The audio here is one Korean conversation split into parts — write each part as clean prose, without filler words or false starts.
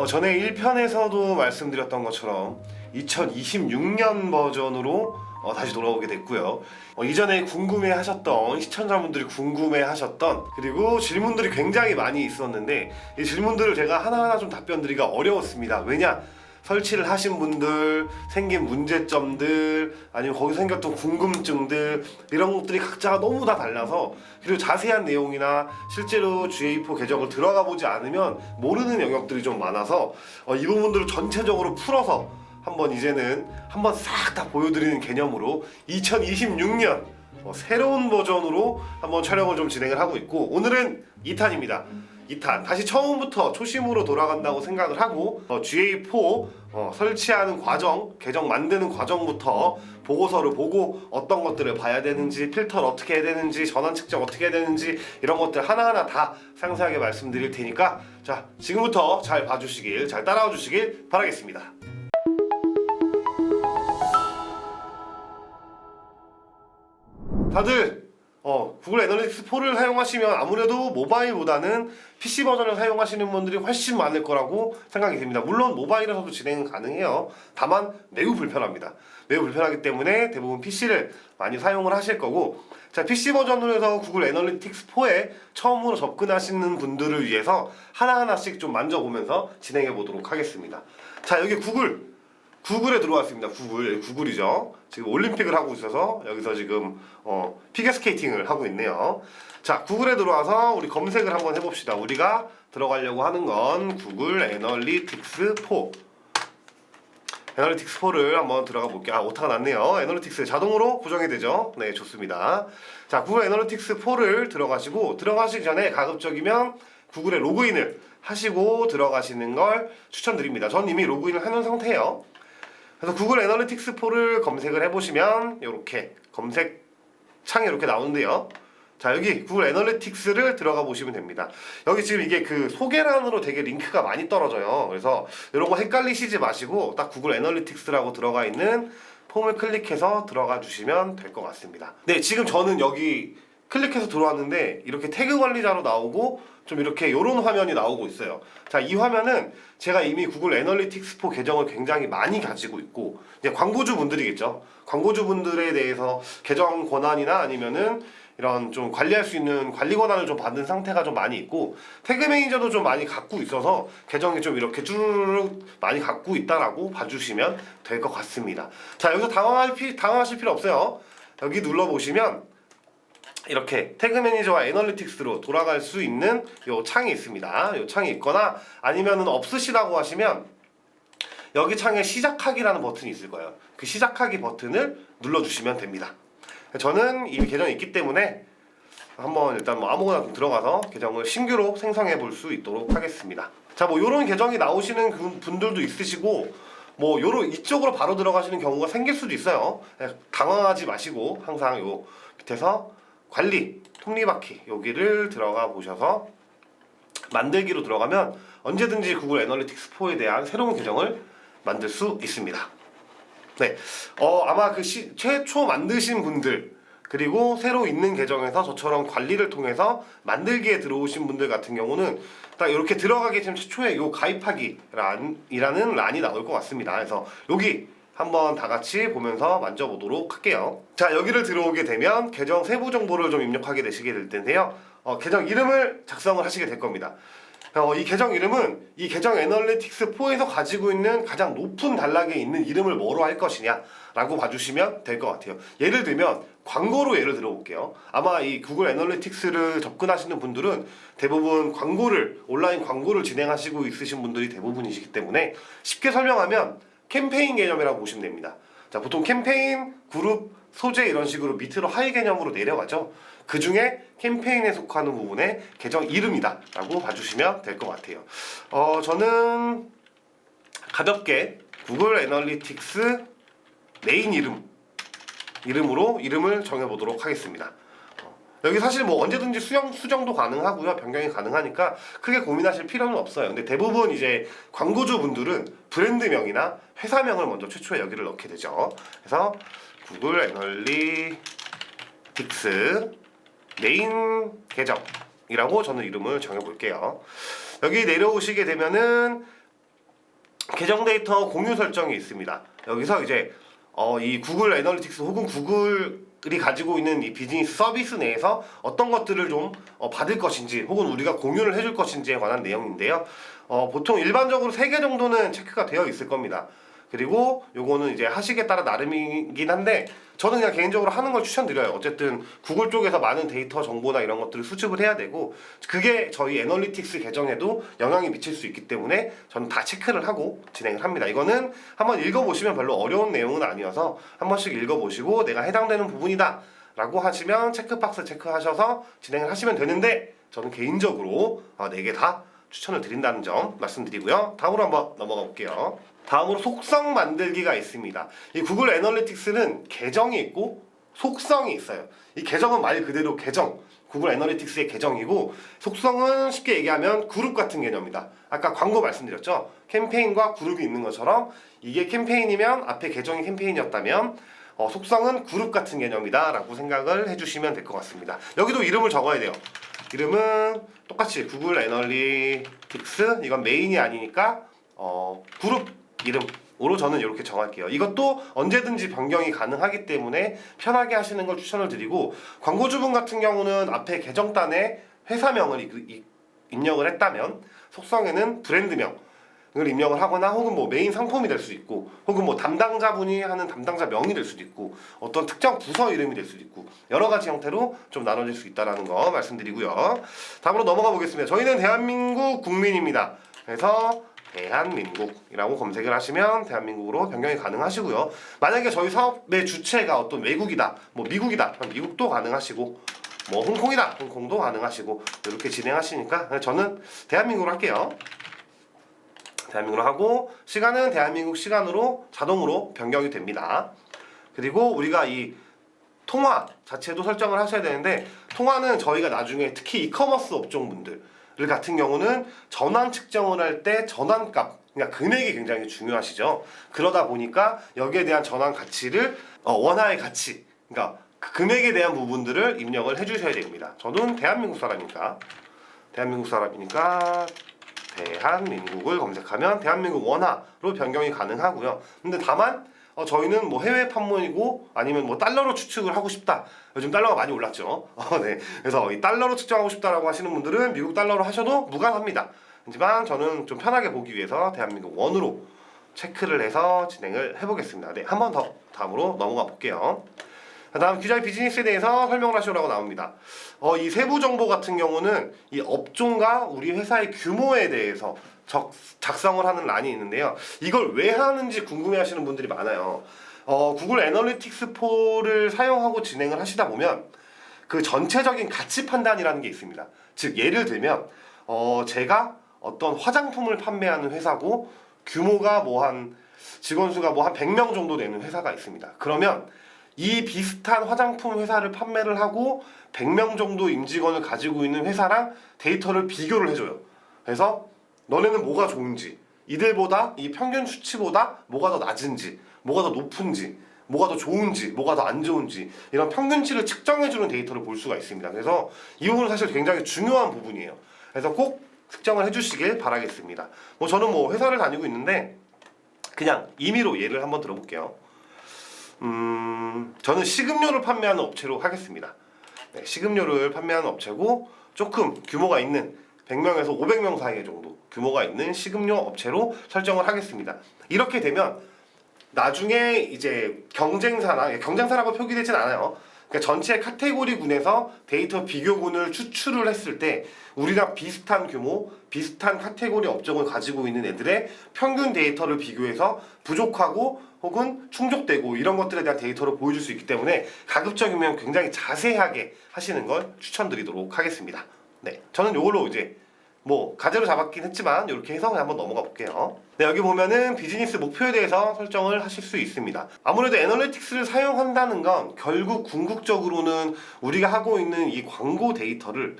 전에 1편에서도 말씀드렸던 것처럼 2026년 버전으로 다시 돌아오게 됐고요. 이전에 궁금해하셨던 시청자분들이 궁금해하셨던 그리고 질문들이 굉장히 많이 있었는데 이 질문들을 제가 하나하나 좀 답변드리기가 어려웠습니다. 왜냐? 설치를 하신 분들 생긴 문제점들 아니면 거기서 생겼던 궁금증들 이런 것들이 각자가 너무 다 달라서 그리고 자세한 내용이나 실제로 GA4 계정을 들어가 보지 않으면 모르는 영역들이 좀 많아서 이 부분들을 전체적으로 풀어서 한번 이제는 한번 싹 다 보여드리는 개념으로 2026년 새로운 버전으로 한번 촬영을 좀 진행을 하고 있고 오늘은 2탄입니다. 2탄 다시 처음부터 초심으로 돌아간다고 생각을 하고 GA4 설치하는 과정, 계정 만드는 과정부터 보고서를 보고 어떤 것들을 봐야 되는지, 필터를 어떻게 해야 되는지, 전원 측정 어떻게 해야 되는지 이런 것들 하나하나 다 상세하게 말씀드릴 테니까 자 지금부터 잘 봐주시길, 잘 따라와 주시길 바라겠습니다. 다들 구글 애널리틱스 4를 사용하시면 아무래도 모바일보다는 PC 버전을 사용하시는 분들이 훨씬 많을 거라고 생각이 됩니다. 물론 모바일에서도 진행은 가능해요. 다만 매우 불편합니다. 매우 불편하기 때문에 대부분 PC를 많이 사용을 하실 거고 자 PC 버전으로 해서 구글 애널리틱스 4에 처음으로 접근하시는 분들을 위해서 하나하나씩 좀 만져보면서 진행해 보도록 하겠습니다. 자 여기 구글에 들어왔습니다. 구글이죠. 지금 올림픽을 하고 있어서 여기서 지금 피겨스케이팅을 하고 있네요. 자 구글에 들어와서 우리 검색을 한번 해봅시다. 우리가 들어가려고 하는 건 구글 애널리틱스 4 애널리틱스 4를 한번 들어가 볼게요. 오타가 났네요. 애널리틱스 자동으로 고정이 되죠. 네 좋습니다. 자 구글 애널리틱스 4를 들어가시기 전에 가급적이면 구글에 로그인을 하시고 들어가시는 걸 추천드립니다. 전 이미 로그인을 해놓은 상태예요. 그래서 구글 애널리틱스 4를 검색을 해보시면 이렇게 검색 창이 이렇게 나오는데요. 자 여기 구글 애널리틱스를 들어가 보시면 됩니다. 여기 지금 이게 그 소개란으로 되게 링크가 많이 떨어져요. 그래서 이런 거 헷갈리시지 마시고 딱 구글 애널리틱스라고 들어가 있는 폼을 클릭해서 들어가 주시면 될 것 같습니다. 네 지금 저는 여기 클릭해서 들어왔는데 이렇게 태그 관리자로 나오고 좀 이렇게 요런 화면이 나오고 있어요. 자, 이 화면은 제가 이미 구글 애널리틱스 4 계정을 굉장히 많이 가지고 있고 이제 광고주 분들이겠죠. 광고주 분들에 대해서 계정 권한이나 아니면은 이런 좀 관리할 수 있는 관리 권한을 좀 받은 상태가 좀 많이 있고 태그 매니저도 좀 많이 갖고 있어서 계정이 좀 이렇게 쭈르륵 많이 갖고 있다라고 봐주시면 될 것 같습니다. 자, 여기서 당황하실 필요 없어요. 여기 눌러보시면 이렇게 태그 매니저와 애널리틱스로 돌아갈 수 있는 요 창이 있습니다. 요 창이 있거나 아니면은 없으시다고 하시면 여기 창에 시작하기라는 버튼이 있을 거예요. 그 시작하기 버튼을 눌러주시면 됩니다. 저는 이미 계정이 있기 때문에 한번 일단 뭐 아무거나 들어가서 계정을 신규로 생성해 볼 수 있도록 하겠습니다. 자, 뭐 요런 계정이 나오시는 분들도 있으시고 뭐 요런 이쪽으로 바로 들어가시는 경우가 생길 수도 있어요. 당황하지 마시고 항상 요 밑에서 관리, 톱니바퀴 여기를 들어가 보셔서 만들기로 들어가면 언제든지 구글 애널리틱스 4에 대한 새로운 계정을 만들 수 있습니다. 네, 아마 그 최초 만드신 분들 그리고 새로 있는 계정에서 저처럼 관리를 통해서 만들기에 들어오신 분들 같은 경우는 딱 이렇게 들어가기 전 최초에 요 가입하기라는 란이 나올 것 같습니다. 그래서 여기 한번 다 같이 보면서 만져보도록 할게요. 자 여기를 들어오게 되면 계정 세부 정보를 좀 입력하게 되시게 될 텐데요. 계정 이름을 작성을 하시게 될 겁니다. 이 계정 이름은 이 계정 애널리틱스 4에서 가지고 있는 가장 높은 단락에 있는 이름을 뭐로 할 것이냐 라고 봐주시면 될 것 같아요. 예를 들면 광고로 예를 들어볼게요. 아마 이 구글 애널리틱스를 접근하시는 분들은 대부분 온라인 광고를 진행하시고 있으신 분들이 대부분이시기 때문에 쉽게 설명하면 캠페인 개념이라고 보시면 됩니다. 자, 보통 캠페인, 그룹, 소재 이런 식으로 밑으로 하위 개념으로 내려가죠. 그 중에 캠페인에 속하는 부분에 계정 이름이다 라고 봐주시면 될 것 같아요. 저는 가볍게 구글 애널리틱스 메인 이름으로 이름을 정해보도록 하겠습니다. 여기 사실 뭐 언제든지 수정도 가능하고요. 변경이 가능하니까 크게 고민하실 필요는 없어요. 근데 대부분 이제 광고주 분들은 브랜드명이나 회사명을 먼저 최초에 여기를 넣게 되죠. 그래서 구글 애널리틱스 메인 계정이라고 저는 이름을 정해볼게요. 여기 내려오시게 되면은 계정 데이터 공유 설정이 있습니다. 여기서 이제 이 구글 애널리틱스 혹은 구글이 가지고 있는 이 비즈니스 서비스 내에서 어떤 것들을 좀 받을 것인지 혹은 우리가 공유를 해줄 것인지에 관한 내용인데요. 보통 일반적으로 3개 정도는 체크가 되어 있을 겁니다. 그리고 요거는 이제 하시기에 따라 나름이긴 한데 저는 그냥 개인적으로 하는 걸 추천드려요. 어쨌든 구글 쪽에서 많은 데이터 정보나 이런 것들을 수집을 해야 되고 그게 저희 애널리틱스 계정에도 영향이 미칠 수 있기 때문에 저는 다 체크를 하고 진행을 합니다. 이거는 한번 읽어보시면 별로 어려운 내용은 아니어서 한 번씩 읽어보시고 내가 해당되는 부분이다 라고 하시면 체크박스 체크하셔서 진행을 하시면 되는데 저는 개인적으로 4개 다 추천을 드린다는 점 말씀드리고요. 다음으로 한번 넘어가 볼게요. 다음으로 속성 만들기가 있습니다. 이 구글 애널리틱스는 계정이 있고 속성이 있어요. 이 계정은 말 그대로 계정, 구글 애널리틱스의 계정이고 속성은 쉽게 얘기하면 그룹 같은 개념이다. 아까 광고 말씀드렸죠. 캠페인과 그룹이 있는 것처럼 이게 캠페인이면 앞에 계정이 캠페인이었다면 속성은 그룹 같은 개념이다 라고 생각을 해주시면 될 것 같습니다. 여기도 이름을 적어야 돼요. 이름은 똑같이 구글 애널리틱스, 이건 메인이 아니니까 그룹 이름으로 저는 이렇게 정할게요. 이것도 언제든지 변경이 가능하기 때문에 편하게 하시는 걸 추천을 드리고 광고주분 같은 경우는 앞에 계정단에 회사명을 입력을 했다면 속성에는 브랜드명을 입력을 하거나 혹은 뭐 메인 상품이 될 수 있고 혹은 뭐 담당자분이 하는 담당자 명이 될 수도 있고 어떤 특정 부서 이름이 될 수도 있고 여러 가지 형태로 좀 나눠질 수 있다는 거 말씀드리고요. 다음으로 넘어가 보겠습니다. 저희는 대한민국 국민입니다. 그래서 대한민국이라고 검색을 하시면 대한민국으로 변경이 가능하시고요. 만약에 저희 사업의 주체가 어떤 외국이다, 뭐 미국이다, 미국도 가능하시고 뭐 홍콩이다, 홍콩도 가능하시고 이렇게 진행하시니까 저는 대한민국으로 할게요. 대한민국으로 하고 시간은 대한민국 시간으로 자동으로 변경이 됩니다. 그리고 우리가 이 통화 자체도 설정을 하셔야 되는데 통화는 저희가 나중에 특히 이커머스 업종분들 같은 경우는 전환 측정을 할 때 전환값, 그러니까 금액이 굉장히 중요하시죠. 그러다 보니까 여기에 대한 전환 가치를 원화의 가치, 그러니까 그 금액에 대한 부분들을 입력을 해주셔야 됩니다. 저는 대한민국 사람이니까 대한민국을 검색하면 대한민국 원화로 변경이 가능하고요. 근데 다만 저희는 뭐 해외 판문이고 아니면 뭐 달러로 추측을 하고 싶다. 요즘 달러가 많이 올랐죠. 네. 그래서 이 달러로 측정하고 싶다라고 하시는 분들은 미국 달러로 하셔도 무관합니다. 하지만 저는 좀 편하게 보기 위해서 대한민국 원으로 체크를 해서 진행을 해보겠습니다. 네, 한 번 더 다음으로 넘어가 볼게요. 다음 규자의 비즈니스에 대해서 설명을 하시라고 나옵니다. 이 세부 정보 같은 경우는 이 업종과 우리 회사의 규모에 대해서 작성을 하는 란이 있는데요. 이걸 왜 하는지 궁금해하시는 분들이 많아요. 구글 애널리틱스 4를 사용하고 진행을 하시다 보면 그 전체적인 가치 판단이라는 게 있습니다. 즉 예를 들면 제가 어떤 화장품을 판매하는 회사고 규모가 뭐 한 직원 수가 뭐 한 100명 정도 되는 회사가 있습니다. 그러면 이 비슷한 화장품 회사를 판매를 하고 100명 정도 임직원을 가지고 있는 회사랑 데이터를 비교를 해줘요. 그래서 너네는 뭐가 좋은지, 이들보다 이 평균 수치보다 뭐가 더 낮은지, 뭐가 더 높은지, 뭐가 더 좋은지, 뭐가 더 안 좋은지 이런 평균치를 측정해주는 데이터를 볼 수가 있습니다. 그래서 이 부분은 사실 굉장히 중요한 부분이에요. 그래서 꼭 측정을 해주시길 바라겠습니다. 저는 뭐 회사를 다니고 있는데 그냥 임의로 예를 한번 들어볼게요. 저는 식음료를 판매하는 업체로 하겠습니다. 네, 식음료를 판매하는 업체고 조금 규모가 있는 100명에서 500명 사이 정도 규모가 있는 식음료 업체로 설정을 하겠습니다. 이렇게 되면 나중에 이제 경쟁사라고 표기되진 않아요. 그러니까 전체 카테고리군에서 데이터 비교군을 추출을 했을 때 우리랑 비슷한 규모, 비슷한 카테고리 업종을 가지고 있는 애들의 평균 데이터를 비교해서 부족하고 혹은 충족되고 이런 것들에 대한 데이터를 보여줄 수 있기 때문에 가급적이면 굉장히 자세하게 하시는 걸 추천드리도록 하겠습니다. 네, 저는 이걸로 이제 뭐 가제로 잡았긴 했지만 이렇게 해서 한번 넘어가 볼게요. 네, 여기 보면은 비즈니스 목표에 대해서 설정을 하실 수 있습니다. 아무래도 애널리틱스를 사용한다는 건 결국 궁극적으로는 우리가 하고 있는 이 광고 데이터를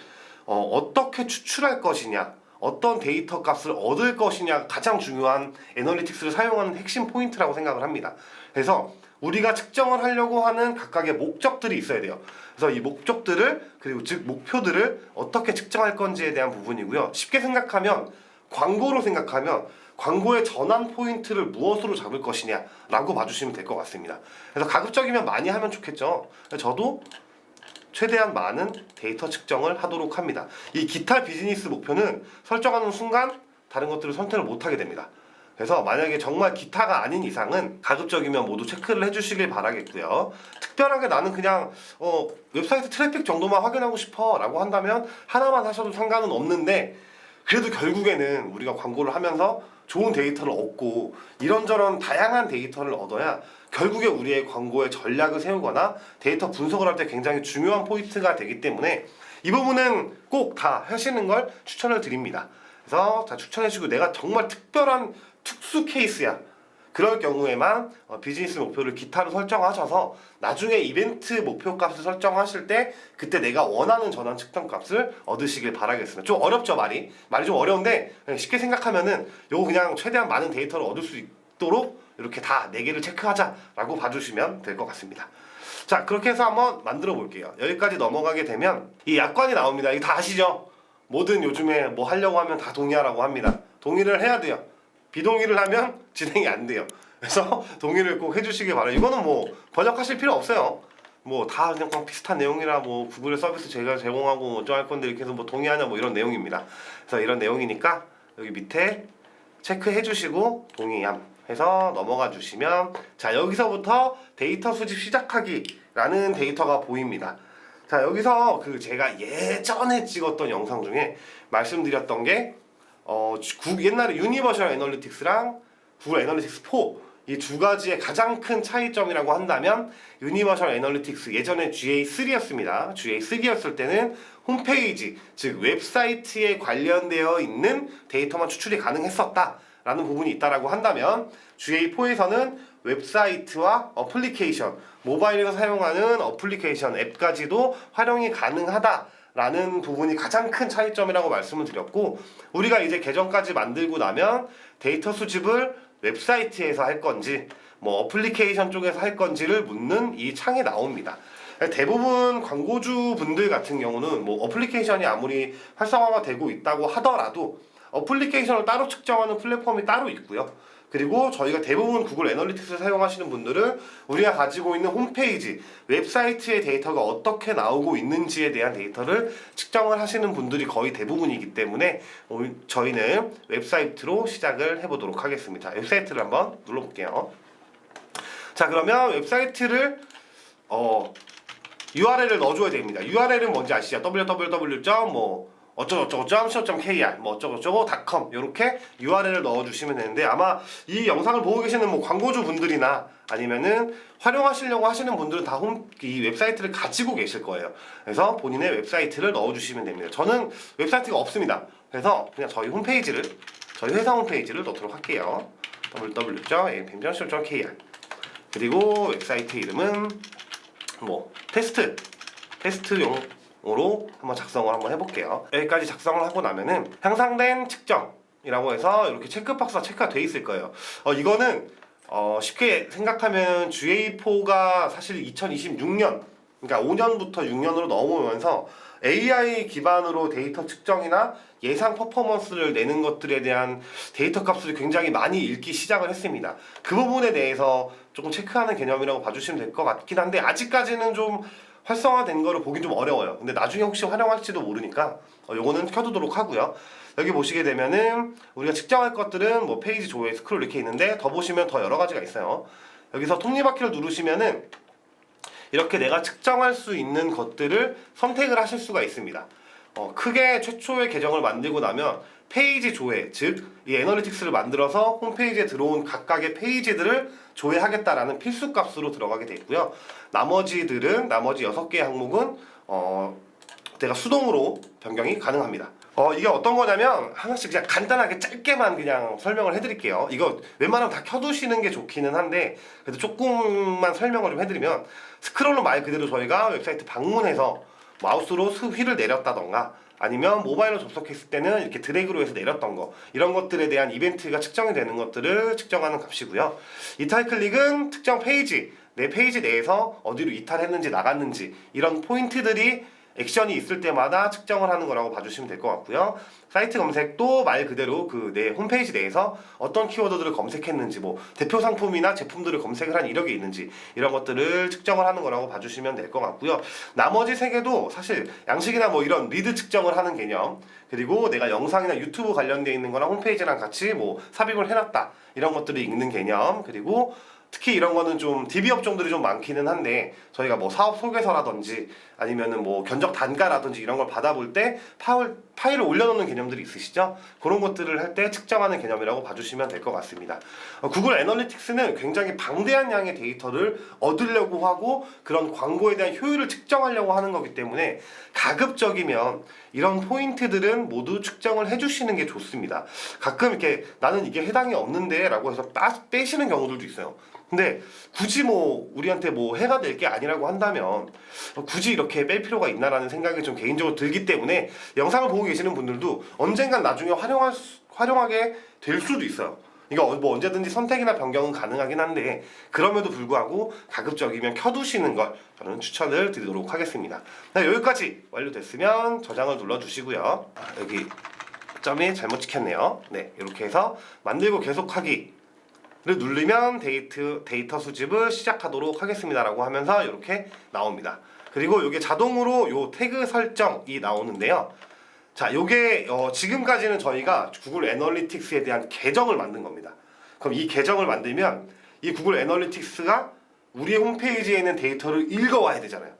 어떻게 추출할 것이냐, 어떤 데이터 값을 얻을 것이냐가 가장 중요한 애널리틱스를 사용하는 핵심 포인트라고 생각을 합니다. 그래서 우리가 측정을 하려고 하는 각각의 목적들이 있어야 돼요. 그래서 이 목적들을 그리고 즉 목표들을 어떻게 측정할 건지에 대한 부분이고요. 쉽게 생각하면 광고로 생각하면 광고의 전환 포인트를 무엇으로 잡을 것이냐 라고 봐주시면 될 것 같습니다. 그래서 가급적이면 많이 하면 좋겠죠. 저도 최대한 많은 데이터 측정을 하도록 합니다. 이 기타 비즈니스 목표는 설정하는 순간 다른 것들을 선택을 못하게 됩니다. 그래서 만약에 정말 기타가 아닌 이상은 가급적이면 모두 체크를 해주시길 바라겠고요. 특별하게 나는 그냥 웹사이트 트래픽 정도만 확인하고 싶어 라고 한다면 하나만 하셔도 상관은 없는데, 그래도 결국에는 우리가 광고를 하면서 좋은 데이터를 얻고 이런저런 다양한 데이터를 얻어야 결국에 우리의 광고의 전략을 세우거나 데이터 분석을 할 때 굉장히 중요한 포인트가 되기 때문에 이 부분은 꼭 다 하시는 걸 추천을 드립니다. 그래서 다 추천해주고, 내가 정말 특별한 특수 케이스야 그럴 경우에만 비즈니스 목표를 기타로 설정하셔서 나중에 이벤트 목표 값을 설정하실 때 그때 내가 원하는 전환 측정 값을 얻으시길 바라겠습니다. 좀 어렵죠, 말이 좀 어려운데 쉽게 생각하면은 요거 그냥 최대한 많은 데이터를 얻을 수 있도록 이렇게 다 4개를 체크하자라고 봐주시면 될 것 같습니다. 자, 그렇게 해서 한번 만들어 볼게요. 여기까지 넘어가게 되면 이 약관이 나옵니다. 이거 다 아시죠? 뭐든 요즘에 뭐 하려고 하면 다 동의하라고 합니다. 동의를 해야 돼요. 비동의를 하면 진행이 안 돼요. 그래서 동의를 꼭 해주시기 바라요. 이거는 뭐 번역하실 필요 없어요. 뭐 다 그냥 비슷한 내용이라 뭐 구글의 서비스 제가 제공하고 어쩌할 건데 이렇게 해서 뭐 동의하냐 뭐 이런 내용입니다. 그래서 이런 내용이니까 여기 밑에 체크해 주시고 동의함 해서 넘어가 주시면, 자, 여기서부터 데이터 수집 시작하기라는 데이터가 보입니다. 자, 여기서 그 제가 예전에 찍었던 영상 중에 말씀드렸던 게 옛날에 유니버셜 애널리틱스랑 구글 애널리틱스 4 이 두 가지의 가장 큰 차이점이라고 한다면, 유니버셜 애널리틱스 예전에 GA3였습니다. GA3였을 때는 홈페이지, 즉 웹사이트에 관련되어 있는 데이터만 추출이 가능했었다라는 부분이 있다라고 한다면, GA4에서는 웹사이트와 어플리케이션, 모바일에서 사용하는 어플리케이션 앱까지도 활용이 가능하다 라는 부분이 가장 큰 차이점이라고 말씀을 드렸고, 우리가 이제 계정까지 만들고 나면 데이터 수집을 웹사이트에서 할 건지 뭐 어플리케이션 쪽에서 할 건지를 묻는 이 창이 나옵니다. 대부분 광고주 분들 같은 경우는 뭐 어플리케이션이 아무리 활성화가 되고 있다고 하더라도 어플리케이션을 따로 측정하는 플랫폼이 따로 있고요. 그리고 저희가 대부분 구글 애널리틱스를 사용하시는 분들은 우리가 가지고 있는 홈페이지, 웹사이트의 데이터가 어떻게 나오고 있는지에 대한 데이터를 측정을 하시는 분들이 거의 대부분이기 때문에 저희는 웹사이트로 시작을 해보도록 하겠습니다. 웹사이트를 한번 눌러볼게요. 자, 그러면 웹사이트를 URL을 넣어줘야 됩니다. URL은 뭔지 아시죠? www. 어쩌고저쩌고.co.kr 뭐 어쩌고저쩌고.com 이렇게 URL을 넣어주시면 되는데, 아마 이 영상을 보고 계시는 뭐 광고주 분들이나 아니면은 활용하시려고 하시는 분들은 다 이 웹사이트를 가지고 계실 거예요. 그래서 본인의 웹사이트를 넣어주시면 됩니다. 저는 웹사이트가 없습니다. 그래서 그냥 저희 회사 홈페이지를 넣도록 할게요. www.뱀전쇼.kr 그리고 웹사이트 이름은 뭐 테스트용으로 한번 작성을 한번 해볼게요. 여기까지 작성을 하고 나면은 향상된 측정이라고 해서 이렇게 체크박스가 체크가 돼 있을 거예요. 이거는 쉽게 생각하면 GA4가 사실 2026년, 그러니까 5년부터 6년으로 넘어오면서 AI 기반으로 데이터 측정이나 예상 퍼포먼스를 내는 것들에 대한 데이터 값을 굉장히 많이 읽기 시작을 했습니다. 그 부분에 대해서 조금 체크하는 개념이라고 봐주시면 될 것 같긴 한데, 아직까지는 좀 활성화된 거를 보긴 좀 어려워요. 근데 나중에 혹시 활용할지도 모르니까 요거는 켜두도록 하고요. 여기 보시게 되면은 우리가 측정할 것들은 뭐 페이지 조회 스크롤 이렇게 있는데, 더 보시면 더 여러 가지가 있어요. 여기서 톱니바퀴를 누르시면은 이렇게 내가 측정할 수 있는 것들을 선택을 하실 수가 있습니다. 크게 최초의 계정을 만들고 나면 페이지 조회, 즉 이 애널리틱스를 만들어서 홈페이지에 들어온 각각의 페이지들을 조회하겠다라는 필수 값으로 들어가게 돼 있고요. 나머지 6개의 항목은 내가 수동으로 변경이 가능합니다. 이게 어떤 거냐면, 하나씩 그냥 간단하게 짧게만 그냥 설명을 해드릴게요. 이거 웬만하면 다 켜두시는 게 좋기는 한데, 그래도 조금만 설명을 좀 해드리면, 스크롤로 말 그대로 저희가 웹사이트 방문해서 마우스로 휠을 내렸다던가, 아니면 모바일로 접속했을 때는 이렇게 드래그로 해서 내렸던 거, 이런 것들에 대한 이벤트가 측정이 되는 것들을 측정하는 값이고요. 이탈 클릭은 특정 페이지, 내 페이지 내에서 어디로 이탈했는지 나갔는지 이런 포인트들이 액션이 있을 때마다 측정을 하는 거라고 봐주시면 될 것 같고요. 사이트 검색도 말 그대로 그 내 홈페이지 내에서 어떤 키워드들을 검색했는지, 뭐 대표 상품이나 제품들을 검색을 한 이력이 있는지 이런 것들을 측정을 하는 거라고 봐주시면 될 것 같고요. 나머지 세 개도 사실 양식이나 뭐 이런 리드 측정을 하는 개념, 그리고 내가 영상이나 유튜브 관련되어 있는 거랑 홈페이지랑 같이 뭐 삽입을 해놨다 이런 것들이 있는 개념, 그리고 특히 이런 거는 좀 DB 업종들이 좀 많기는 한데 저희가 뭐 사업 소개서라든지 아니면은 뭐 견적 단가라든지 이런 걸 받아볼 때 파일을 올려놓는 개념들이 있으시죠? 그런 것들을 할 때 측정하는 개념이라고 봐주시면 될 것 같습니다. 구글 애널리틱스는 굉장히 방대한 양의 데이터를 얻으려고 하고 그런 광고에 대한 효율을 측정하려고 하는 거기 때문에 가급적이면 이런 포인트들은 모두 측정을 해주시는 게 좋습니다. 가끔 이렇게 나는 이게 해당이 없는데 라고 해서 빼시는 경우들도 있어요. 근데 굳이 뭐 우리한테 뭐 해가 될 게 아니라고 한다면 굳이 이렇게 뺄 필요가 있나라는 생각이 좀 개인적으로 들기 때문에 영상을 보고 계시는 분들도 언젠간 나중에 활용하게 될 수도 있어요. 이거 뭐 언제든지 선택이나 변경은 가능하긴 한데 그럼에도 불구하고 가급적이면 켜두시는 걸 저는 추천을 드리도록 하겠습니다. 네, 여기까지 완료됐으면 저장을 눌러주시고요. 여기 점이 잘못 찍혔네요. 네, 이렇게 해서 만들고 계속하기 를 누르면 데이터 수집을 시작하도록 하겠습니다라고 하면서 이렇게 나옵니다. 그리고 이게 자동으로 요 태그 설정이 나오는데요. 자, 요게 지금까지는 저희가 구글 애널리틱스에 대한 계정을 만든 겁니다. 그럼 이 계정을 만들면 이 구글 애널리틱스가 우리의 홈페이지에 있는 데이터를 읽어와야 되잖아요.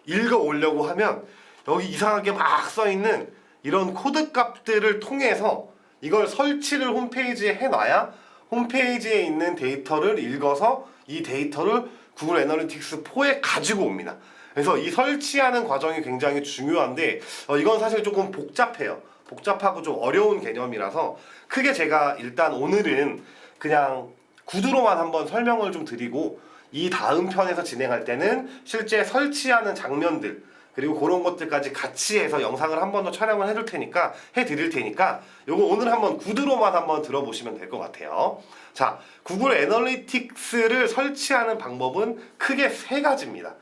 읽어오려고 하면 여기 이상하게 막 써있는 이런 코드 값들을 통해서 이걸 설치를 홈페이지에 해놔야 홈페이지에 있는 데이터를 읽어서 이 데이터를 구글 애널리틱스 4에 가지고 옵니다. 그래서 이 설치하는 과정이 굉장히 중요한데 이건 사실 조금 복잡해요. 복잡하고 좀 어려운 개념이라서 크게 제가 일단 오늘은 그냥 구두로만 한번 설명을 좀 드리고 이 다음 편에서 진행할 때는 실제 설치하는 장면들 그리고 그런 것들까지 같이 해서 영상을 한 번 더 촬영을 해드릴 테니까 요거 오늘 한번 구두로만 한번 들어보시면 될 것 같아요. 자, 구글 애널리틱스를 설치하는 방법은 크게 세 가지입니다.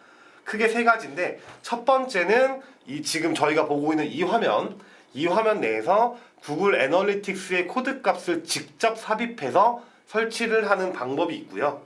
크게 세 가지인데 첫 번째는 이 지금 저희가 보고 있는 이 화면 내에서 구글 애널리틱스의 코드 값을 직접 삽입해서 설치를 하는 방법이 있고요.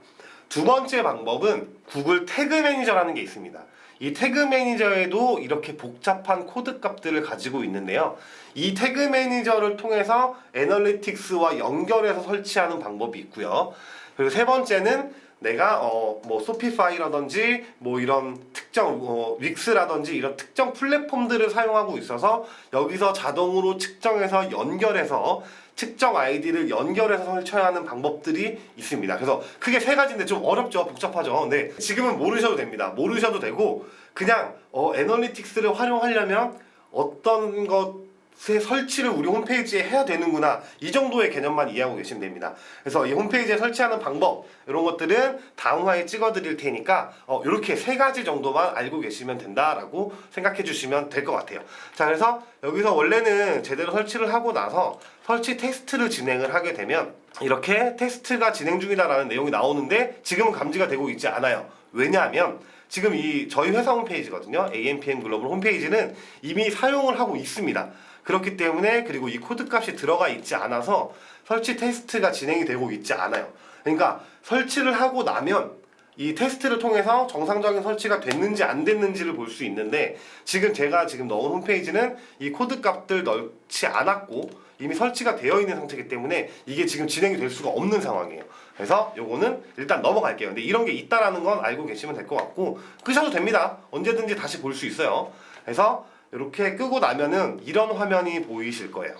두 번째 방법은 구글 태그 매니저라는 게 있습니다. 이 태그 매니저에도 이렇게 복잡한 코드 값들을 가지고 있는데요. 이 태그 매니저를 통해서 애널리틱스와 연결해서 설치하는 방법이 있고요. 그리고 세 번째는 내가 뭐 소피파이라든지 뭐 이런 특정 윅스라든지 이런 특정 플랫폼들을 사용하고 있어서 여기서 자동으로 측정해서 연결해서 특정 아이디를 연결해서 설치해야 하는 방법들이 있습니다. 그래서 크게 세 가지인데 좀 어렵죠, 복잡하죠. 네, 지금은 모르셔도 됩니다. 모르셔도 되고 그냥 애널리틱스를 활용하려면 어떤 것의 설치를 우리 홈페이지에 해야 되는구나 이 정도의 개념만 이해하고 계시면 됩니다. 그래서 이 홈페이지에 설치하는 방법 이런 것들은 다음 화에 찍어드릴 테니까 이렇게 세 가지 정도만 알고 계시면 된다라고 생각해 주시면 될 것 같아요. 자, 그래서 여기서 원래는 제대로 설치를 하고 나서 설치 테스트를 진행을 하게 되면 이렇게 테스트가 진행 중이다라는 내용이 나오는데 지금은 감지가 되고 있지 않아요. 왜냐하면 지금 이 저희 회사 홈페이지거든요. AMPM 글로벌 홈페이지는 이미 사용을 하고 있습니다. 그렇기 때문에 그리고 이 코드 값이 들어가 있지 않아서 설치 테스트가 진행이 되고 있지 않아요. 그러니까 설치를 하고 나면 이 테스트를 통해서 정상적인 설치가 됐는지 안 됐는지를 볼 수 있는데 지금 제가 넣은 홈페이지는 이 코드 값들 넣지 않았고 이미 설치가 되어 있는 상태이기 때문에 이게 지금 진행이 될 수가 없는 상황이에요. 그래서 요거는 일단 넘어갈게요. 근데 이런 게 있다라는 건 알고 계시면 될 것 같고 끄셔도 됩니다. 언제든지 다시 볼 수 있어요. 그래서 이렇게 끄고 나면은 이런 화면이 보이실 거예요.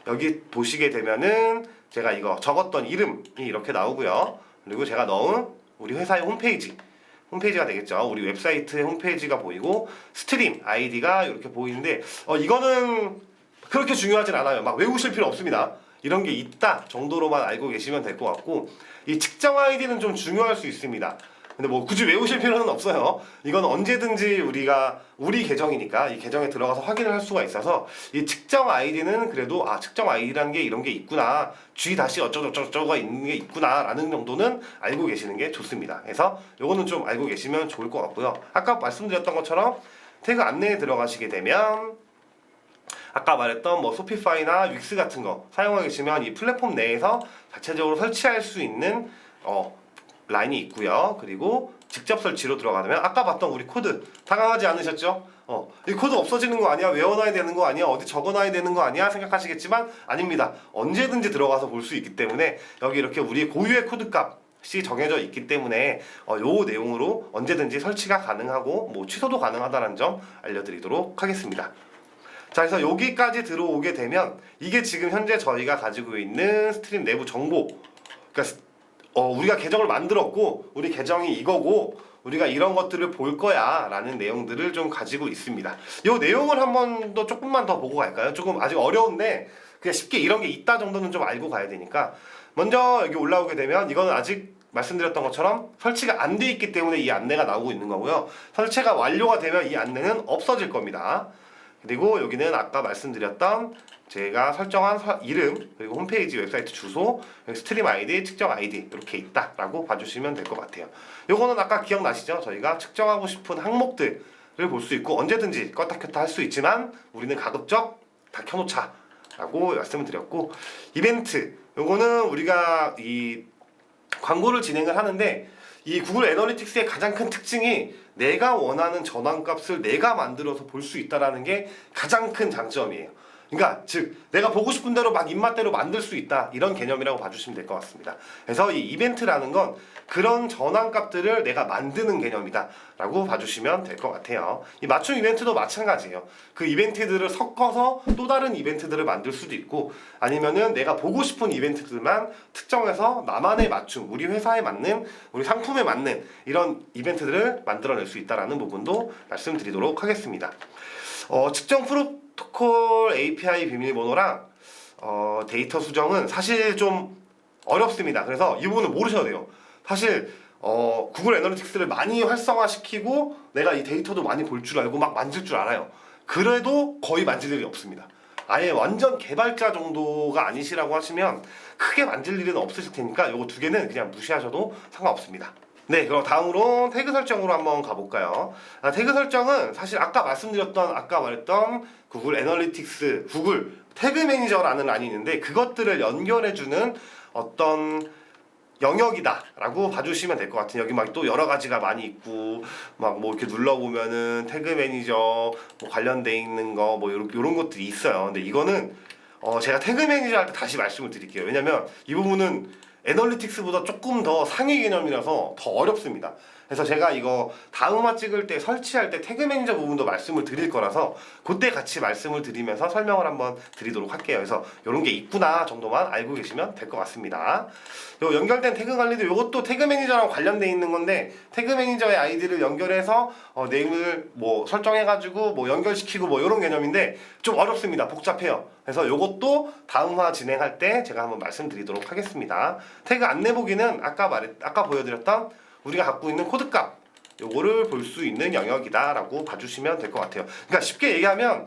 여기 보시게 되면은 제가 이거 적었던 이름이 이렇게 나오고요. 그리고 제가 넣은 우리 회사의 홈페이지가 되겠죠. 우리 웹사이트의 홈페이지가 보이고 스트림 아이디가 이렇게 보이는데 이거는 그렇게 중요하진 않아요. 막 외우실 필요 없습니다. 이런 게 있다 정도로만 알고 계시면 될 것 같고 이 측정 아이디는 좀 중요할 수 있습니다. 근데 뭐 굳이 외우실 필요는 없어요. 이건 언제든지 우리 계정이니까 이 계정에 들어가서 확인을 할 수가 있어서 이 측정 아이디는 그래도 측정 아이디라는 게 이런 게 있구나, G 다시 어쩌고저쩌고가 있는 게 있구나 라는 정도는 알고 계시는 게 좋습니다. 그래서 요거는 좀 알고 계시면 좋을 것 같고요. 아까 말씀드렸던 것처럼 태그 안내에 들어가시게 되면 아까 말했던 뭐 소피파이나 윅스 같은 거 사용하고 계시면 이 플랫폼 내에서 자체적으로 설치할 수 있는 라인이 있고요. 그리고 직접 설치로 들어가면 아까 봤던 우리 코드 당황하지 않으셨죠? 이 코드 없어지는 거 아니야? 외워놔야 되는 거 아니야? 어디 적어놔야 되는 거 아니야? 생각하시겠지만 아닙니다. 언제든지 들어가서 볼 수 있기 때문에 여기 이렇게 우리 고유의 코드 값이 정해져 있기 때문에 요 내용으로 언제든지 설치가 가능하고 뭐 취소도 가능하다는 점 알려드리도록 하겠습니다. 자, 그래서 여기까지 들어오게 되면 이게 지금 현재 저희가 가지고 있는 스트림 내부 정보, 그러니까 우리가 계정을 만들었고 우리 계정이 이거고 우리가 이런 것들을 볼 거야 라는 내용들을 좀 가지고 있습니다. 이 내용을 한번 더 조금만 더 보고 갈까요? 조금 아직 어려운데 그냥 쉽게 이런 게 있다 정도는 좀 알고 가야 되니까 먼저 여기 올라오게 되면 이거는 아직 말씀드렸던 것처럼 설치가 안 돼 있기 때문에 이 안내가 나오고 있는 거고요. 설치가 완료가 되면 이 안내는 없어질 겁니다. 그리고 여기는 아까 말씀드렸던 제가 설정한 이름 그리고 홈페이지 웹사이트 주소 스트림 아이디 측정 아이디 이렇게 있다라고 봐주시면 될 것 같아요. 요거는 아까 기억나시죠? 저희가 측정하고 싶은 항목들을 볼 수 있고 언제든지 껐다 켰다 할 수 있지만 우리는 가급적 다 켜놓자 라고 말씀을 드렸고 이벤트 요거는 우리가 이 광고를 진행을 하는데 이 구글 애널리틱스의 가장 큰 특징이 내가 원하는 전환값을 내가 만들어서 볼 수 있다는 게 가장 큰 장점이에요. 그러니까 즉 내가 보고 싶은 대로 막 입맛대로 만들 수 있다 이런 개념이라고 봐주시면 될 것 같습니다. 그래서 이 이벤트라는 건 그런 전환값들을 내가 만드는 개념이다 라고 봐주시면 될 것 같아요. 이 맞춤 이벤트도 마찬가지예요. 그 이벤트들을 섞어서 또 다른 이벤트들을 만들 수도 있고 아니면은 내가 보고 싶은 이벤트들만 특정해서 나만의 맞춤 우리 회사에 맞는 우리 상품에 맞는 이런 이벤트들을 만들어낼 수 있다는 부분도 말씀드리도록 하겠습니다. 측정 프로토콜 API 비밀번호랑 데이터 수정은 사실 좀 어렵습니다. 그래서 이 부분은 모르셔도 돼요. 사실 구글 애널리틱스를 많이 활성화시키고 내가 이 데이터도 많이 볼 줄 알고 막 만질 줄 알아요. 그래도 거의 만질 일이 없습니다. 아예 완전 개발자 정도가 아니시라고 하시면 크게 만질 일은 없으실 테니까 요거 두 개는 그냥 무시하셔도 상관없습니다. 네, 그럼 다음으로 태그 설정으로 한번 가볼까요? 태그 설정은 사실 아까 말했던 구글 애널리틱스, 구글 태그 매니저라는 란이 있는데 그것들을 연결해주는 어떤 영역이다라고 봐주시면 될 것 같아요. 여기 막 또 여러 가지가 많이 있고 막 뭐 이렇게 눌러보면은 태그 매니저 뭐 관련돼 있는 거 뭐 요런 것들이 있어요. 근데 이거는 제가 태그 매니저 할 때 다시 말씀을 드릴게요. 왜냐면 이 부분은 애널리틱스보다 조금 더 상위 개념이라서 더 어렵습니다. 그래서 제가 이거 다음화 찍을 때 설치할 때 태그 매니저 부분도 말씀을 드릴 거라서 그때 같이 말씀을 드리면서 설명을 한번 드리도록 할게요. 그래서 이런 게 있구나 정도만 알고 계시면 될 것 같습니다. 요 연결된 태그 관리도 이것도 태그 매니저랑 관련돼 있는 건데 태그 매니저의 아이디를 연결해서 네임을 뭐 설정해가지고 뭐 연결시키고 뭐 이런 개념인데 좀 어렵습니다. 복잡해요. 그래서 요것도 다음화 진행할 때 제가 한번 말씀드리도록 하겠습니다. 태그 안내 보기는 아까 보여드렸던 우리가 갖고 있는 코드값 요거를 볼 수 있는 영역이다 라고 봐주시면 될 것 같아요. 그러니까 쉽게 얘기하면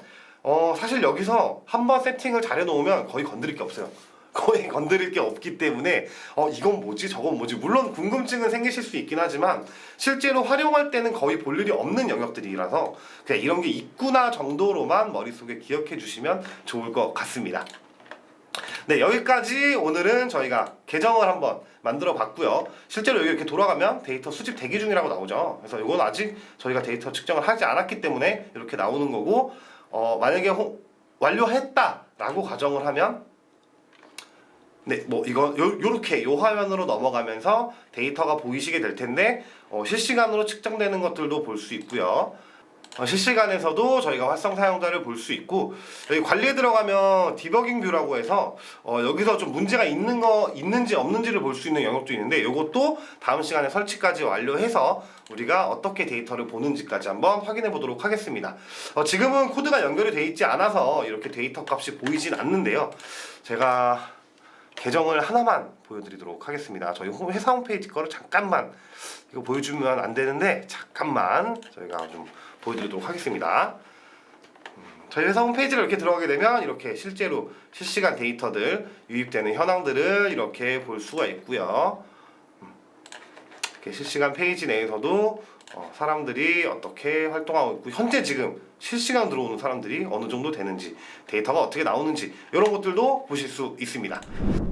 사실 여기서 한번 세팅을 잘 해놓으면 거의 건드릴 게 없어요. 거의 건드릴 게 없기 때문에 이건 뭐지 저건 뭐지 물론 궁금증은 생기실 수 있긴 하지만 실제로 활용할 때는 거의 볼 일이 없는 영역들이라서 그냥 이런 게 있구나 정도로만 머릿속에 기억해 주시면 좋을 것 같습니다. 네, 여기까지 오늘은 저희가 계정을 한번 만들어 봤고요. 실제로 여기 이렇게 돌아가면 데이터 수집 대기 중이라고 나오죠. 그래서 이건 아직 저희가 데이터 측정을 하지 않았기 때문에 이렇게 나오는 거고 만약에 완료했다라고 가정을 하면 네, 뭐 이거 요렇게 요 화면으로 넘어가면서 데이터가 보이시게 될 텐데 실시간으로 측정되는 것들도 볼 수 있고요. 실시간에서도 저희가 활성 사용자를 볼 수 있고 여기 관리에 들어가면 디버깅 뷰라고 해서 여기서 좀 문제가 있는지 없는지를 볼 수 있는 영역도 있는데 이것도 다음 시간에 설치까지 완료해서 우리가 어떻게 데이터를 보는지까지 한번 확인해 보도록 하겠습니다. 지금은 코드가 연결이 돼 있지 않아서 이렇게 데이터 값이 보이진 않는데요. 제가 계정을 하나만 보여드리도록 하겠습니다. 저희 회사 홈페이지 거를 잠깐만 이거 보여주면 안 되는데 잠깐만 저희가 좀 보여드리도록 하겠습니다. 저희 회사 홈페이지를 이렇게 들어가게 되면 이렇게 실제로 실시간 데이터들 유입되는 현황들을 이렇게 볼 수가 있고요. 이렇게 실시간 페이지 내에서도 사람들이 어떻게 활동하고 있고 현재 지금 실시간 들어오는 사람들이 어느 정도 되는지 데이터가 어떻게 나오는지 이런 것들도 보실 수 있습니다.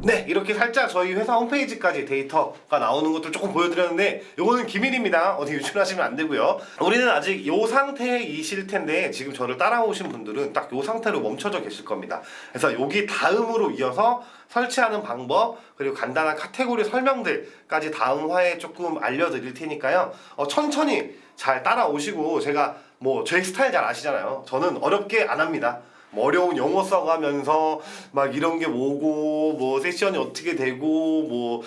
네, 이렇게 살짝 저희 회사 홈페이지까지 데이터가 나오는 것들 조금 보여드렸는데 요거는 기밀입니다. 어디 유출하시면 안 되고요. 우리는 아직 요 상태이실 텐데 지금 저를 따라오신 분들은 딱 요 상태로 멈춰져 계실 겁니다. 그래서 여기 다음으로 이어서 설치하는 방법 그리고 간단한 카테고리 설명들까지 다음 화에 조금 알려드릴 테니까요. 천천히 잘 따라오시고 제가 뭐 제 스타일 잘 아시잖아요. 저는 어렵게 안 합니다. 뭐 어려운 영어 써가면서 막 이런 게 뭐고 뭐 세션이 어떻게 되고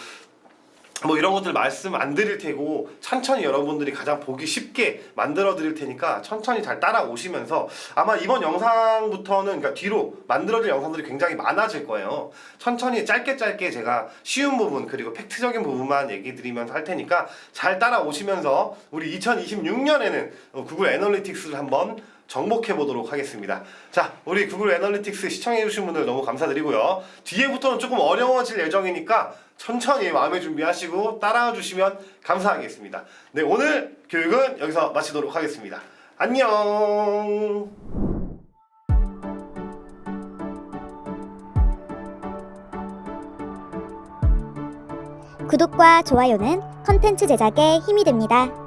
뭐 이런 것들 말씀 안 드릴 테고 천천히 여러분들이 가장 보기 쉽게 만들어 드릴 테니까 천천히 잘 따라오시면서 아마 이번 영상부터는 그러니까 뒤로 만들어질 영상들이 굉장히 많아질 거예요. 천천히 짧게 제가 쉬운 부분 그리고 팩트적인 부분만 얘기 드리면서 할 테니까 잘 따라오시면서 우리 2026년에는 구글 애널리틱스를 한번 정복해 보도록 하겠습니다. 자, 우리 구글 애널리틱스 시청해 주신 분들 너무 감사드리고요. 뒤에부터는 조금 어려워질 예정이니까 천천히 마음의 준비하시고 따라와 주시면 감사하겠습니다. 네, 오늘 교육은 여기서 마치도록 하겠습니다. 안녕. 구독과 좋아요는 컨텐츠 제작에 힘이 됩니다.